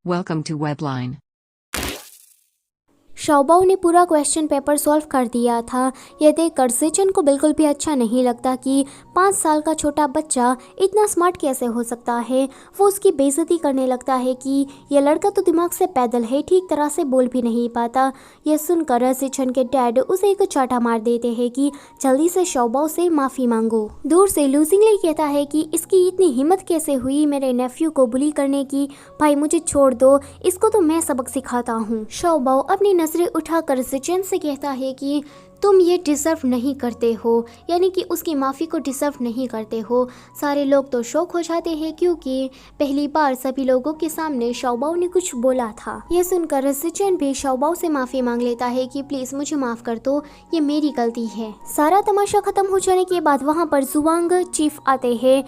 Welcome to Webline. शाओबाओ ने पूरा question paper solve कर दिया था। यह देखकर जिचन को बिल्कुल भी अच्छा नहीं लगता कि 5 साल का छोटा बच्चा इतना स्मार्ट कैसे हो सकता है। वो उसकी बेइज्जती करने लगता है कि यह लड़का तो दिमाग से पैदल है, ठीक तरह से बोल भी नहीं पाता। यह सुनकर जिचन के डैड उसे एक चाटा मार देते हैं कि जल्दी से शाओबाओ से माफ़ी मांगो। दूर से लूजिंगली कहता है कि इसकी इतनी हिम्मत कैसे हुई मेरे नेफ्यू को बुली करने की। भाई मुझे छोड़ दो, इसको तो मैं सबक सिखाता हूँ। शाओबाओ अपनी नजरें उठाकर जिचन से कहता है कि तुम ये डिज़र्व नहीं करते हो, यानी कि उसकी माफ़ी को डिज़र्व नहीं करते हो। सारे लोग तो शौक हो जाते हैं क्योंकि पहली बार सभी लोगों के सामने शाओबाओ ने कुछ बोला था। यह सुनकर जिचन भी शाओबाओ से माफ़ी मांग लेता है कि प्लीज़ मुझे माफ़ कर दो, ये मेरी गलती है। सारा तमाशा ख़त्म हो जाने के बाद वहाँ पर जुआंग चीफ आते हैं।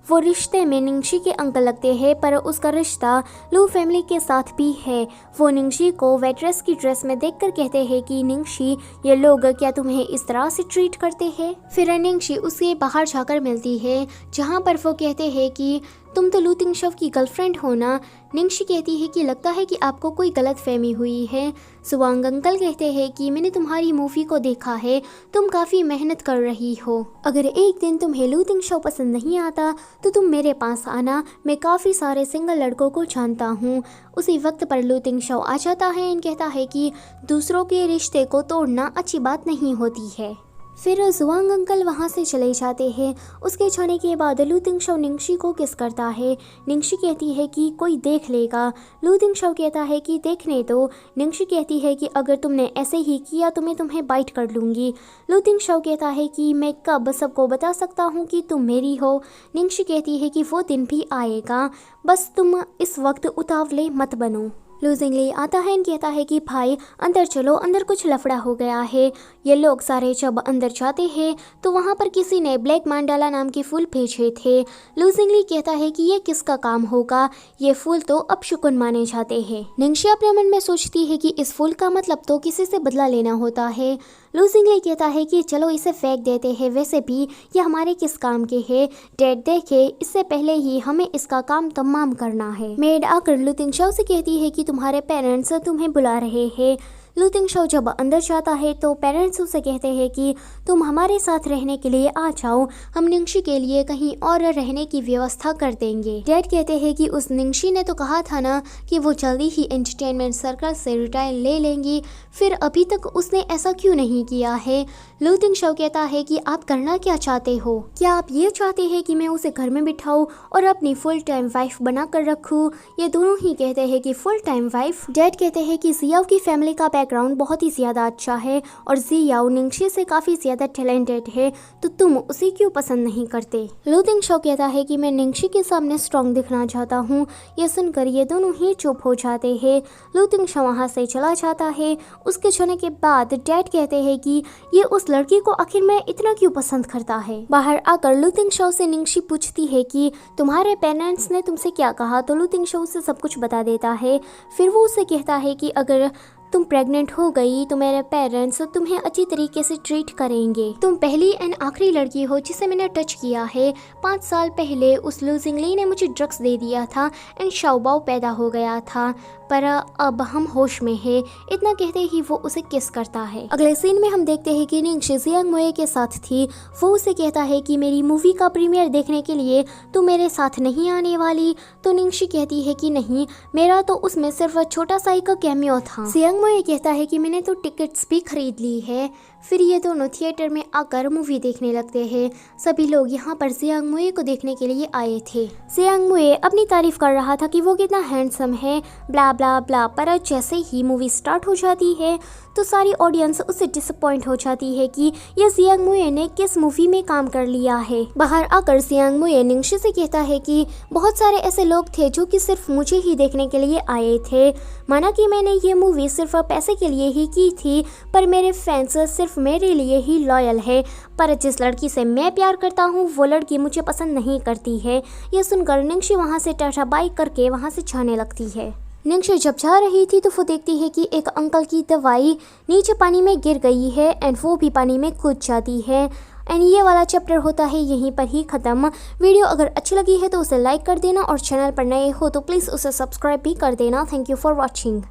वो रिश्ते में निंगशी के अंकल लगते हैं, पर उसका रिश्ता लू फैमिली के साथ भी है। वो निंगशी को वेट्रेस की ड्रेस में देखकर कहते हैं कि निंगशी, ये लोग क्या तुम्हें इस तरह से ट्रीट करते हैं। फिर निंगशी उसके बाहर जाकर मिलती है, जहाँ पर वो कहते हैं कि तुम तो लू तिंगशव की गर्लफ्रेंड हो ना। निंगशी कहती है कि लगता है कि आपको कोई गलत फहमी हुई है। जुआंग अंकल कहते हैं कि मैंने तुम्हारी मूवी को देखा है, तुम काफ़ी मेहनत कर रही हो। अगर एक दिन तुम्हें लू तिंगशव पसंद नहीं आता तो तुम मेरे पास आना, मैं काफ़ी सारे सिंगल लड़कों को जानता हूँ। उसी वक्त पर लू तिंगशव आ जाता है और कहता है कि दूसरों के रिश्ते को तोड़ना अच्छी बात नहीं होती है। फिर जुआंग अंकल वहाँ से चले जाते हैं। उसके जाने के बाद लू तिंगशव निंगशी को किस करता है। निंगशी कहती है कि कोई देख लेगा। लू तिंगशव कहता है कि देखने दो। निंगशी कहती है कि अगर तुमने ऐसे ही किया तो मैं तुम्हें बाइट कर लूँगी। लू तिंगशव कहता है कि मैं कब सबको बता सकता हूँ कि तुम मेरी हो। निंगशी कहती है कि वो दिन भी आएगा, बस तुम इस वक्त उतावले मत बनो। लूजिंगली आता है और कहता है कि भाई अंदर चलो, अंदर कुछ लफड़ा हो गया है। ये लोग सारे जब अंदर जाते हैं तो वहाँ पर किसी ने ब्लैक मांडाला नाम के फूल भेजे थे। लूजिंगली कहता है कि ये किसका काम होगा, ये फूल तो अपशकुन माने जाते हैं। निंगशी अपने मन में सोचती है कि इस फूल का मतलब तो किसी से बदला लेना होता है। लूजिंगली कहता है कि चलो इसे फेंक देते हैं, वैसे भी ये हमारे किस काम के है। डैड देखे इससे पहले ही हमें इसका काम तमाम करना है। मेड आकर लू तिंगशव से कहती है कि तुम्हारे पेरेंट्स तुम्हें बुला रहे हैं। लू तिंगशव जब अंदर जाता है तो पेरेंट्स उसे कहते हैं कि तुम हमारे साथ रहने के लिए आ जाओ, हम निंगशी के लिए कहीं और रहने की व्यवस्था कर देंगे। डैड कहते हैं कि उस निंगशी ने तो कहा था ना कि वो जल्दी ही एंटरटेनमेंट सर्कल से रिटायर ले लेंगी, फिर अभी तक उसने ऐसा क्यों नहीं किया है। लू तिंगशव कहता है कि आप करना क्या चाहते हो, क्या आप ये चाहते हैं कि मैं उसे घर में बिठाऊं और अपनी फुल टाइम वाइफ बना कर रखूँ। ये दोनों ही कहते हैं कि फुल टाइम वाइफ। डैड कहते हैं कि जियाओ की फैमिली का बैकग्राउंड बहुत ही ज़्यादा अच्छा है और जियाओ निंगशी से काफ़ी ज़्यादा टैलेंटेड है, तो तुम उसे क्यों पसंद नहीं करते। लू तिंगशव कहता है कि मैं निंगशी के सामने स्ट्रॉन्ग दिखना चाहता हूँ। ये सुनकर ये दोनों ही चुप हो जाते हैं। लू तिंगशव वहाँ से चला जाता है। उसके जाने के बाद डैड कहते हैं कि ये उस लड़की को आखिर में इतना क्यों पसंद करता है। बाहर आकर लू तिंगशव से निंगशी पूछती है कि तुम्हारे पेरेंट्स ने तुमसे क्या कहा, तो लू तिंगशव उसे सब कुछ बता देता है। फिर वो उसे कहता है कि अगर तुम प्रेग्नेंट हो गई तो मेरे पेरेंट्स तुम्हें अच्छी तरीके से ट्रीट करेंगे। तुम पहली एंड आखिरी लड़की हो जिसे मैंने टच किया है। 5 साल पहले उस लूजिंगली ने मुझे ड्रग्स दे दिया था एंड शाओबाओ पैदा हो गया था, पर अब हम होश में हैं। इतना कहते ही वो उसे किस करता है। अगले सीन में हम देखते हैं कि निंगशी जियांग मुए के साथ थी। वो उसे कहता है कि मेरी मूवी का प्रीमियर देखने के लिए तू मेरे साथ नहीं आने वाली, तो निंगशी कहती है कि नहीं, मेरा तो उसमें सिर्फ छोटा सा एक कैमियो था। जियांग मुए कहता है कि मैंने तो टिकट्स भी खरीद ली है। फिर ये दोनों थिएटर में आकर मूवी देखने लगते हैं। सभी लोग यहाँ पर जियांग मुए को देखने के लिए आए थे। जियांग मुए अपनी तारीफ कर रहा था कि वो कितना हैंडसम है, ब्ला ब्ला ब्ला, पर जैसे ही मूवी स्टार्ट हो जाती है तो सारी ऑडियंस उससे डिसअपॉइंट हो जाती है कि ये जियांग मुए ने किस मूवी में काम कर लिया है। बाहर आकर जियांग मुए निंगशी से कहता है कि बहुत सारे ऐसे लोग थे जो कि सिर्फ मुझे ही देखने के लिए आए थे। माना कि मैंने ये मूवी सिर्फ पैसे के लिए ही की थी, पर मेरे फैंस सिर्फ मेरे लिए ही लॉयल है, पर जिस लड़की से मैं प्यार करता हूँ वो लड़की मुझे पसंद नहीं करती है। ये सुनकर निंगशी वहाँ से टाटा बाय करके वहाँ से जाने लगती है। निंगशी जब जा रही थी तो वो देखती है कि एक अंकल की दवाई नीचे पानी में गिर गई है एंड वो भी पानी में कूद जाती है। एंड ये वाला चैप्टर होता है यहीं पर ही ख़त्म। वीडियो अगर अच्छी लगी है तो उसे लाइक कर देना और चैनल पर नए हो तो प्लीज़ उसे सब्सक्राइब भी कर देना। Thank you for watching.